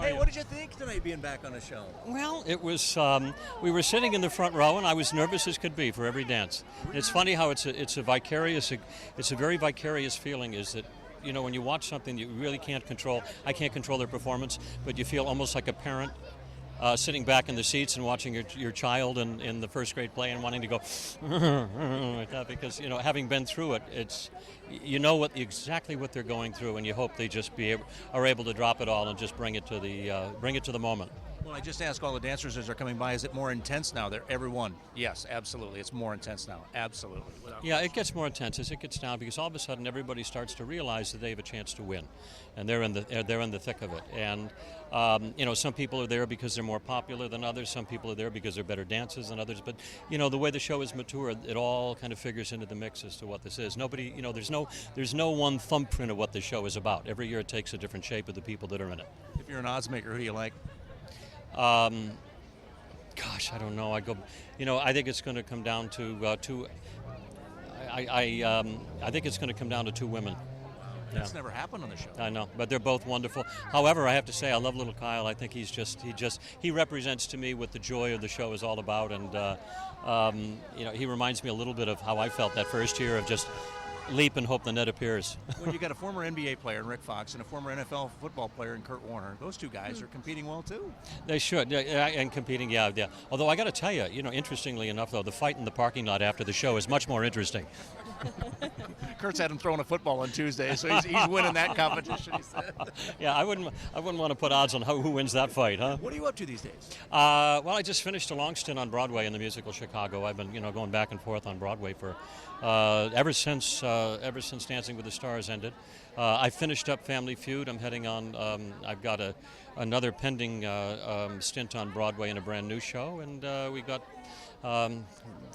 Hey, you? what did you think tonight being back on the show? Well, it was. We were sitting in the front row, and I was nervous as could be for every dance. And it's funny how it's a vicarious. It's a very vicarious feeling. Is that when you watch something you really can't control. I can't control their performance, but you feel almost like a parent. Sitting back in the seats and watching your child in the first grade play and wanting to go like that because having been through it, it's exactly what they're going through, and you hope they just are able to drop it all and just bring it to the moment. Well, I just asked all the dancers as they're coming by, is it more intense now? They're everyone. Yes, absolutely. It's more intense now. Absolutely. Yeah, it gets more intense as it gets down because all of a sudden everybody starts to realize that they have a chance to win, and they're in the thick of it. And some people are there because they're more popular than others. Some people are there because they're better dancers than others. But the way the show is matured, it all kind of figures into the mix as to what this is. Nobody, there's no one thumbprint of what the show is about. Every year it takes a different shape of the people that are in it. If you're an odds maker, who do you like? Gosh, I don't know. I think it's going to come down to two. I think it's going to come down to two women. That's never happened on the show. I know, but they're both wonderful. However, I have to say, I love little Kyle. I think he represents to me what the joy of the show is all about, and he reminds me a little bit of how I felt that first year of just leap and hope the net appears. Well, you got a former NBA player in Rick Fox and a former NFL football player in Kurt Warner. Those two guys are competing well too. They should, and competing, yeah. Although I got to tell you, interestingly enough, though, the fight in the parking lot after the show is much more interesting. Kurt's had him throwing a football on Tuesday, so he's winning that competition. He said. Yeah, I wouldn't want to put odds on who wins that fight, huh? What are you up to these days? Well, I just finished a long stint on Broadway in the musical Chicago. I've been going back and forth on Broadway for ever since Dancing with the Stars ended. I finished up Family Feud. I'm heading on. I've got another pending stint on Broadway in a brand new show, and we got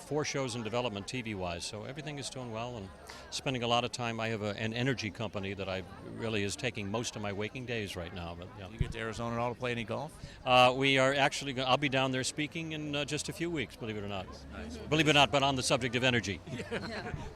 4 shows in development TV-wise. So everything is doing well, and spending a lot of time. I have an energy company that I really is taking most of my waking days right now. But yeah. You get to Arizona at all to play any golf? We are actually. I'll be down there speaking in just a few weeks. Believe it or not. Nice. Believe it or not, but on the subject of energy. Yeah.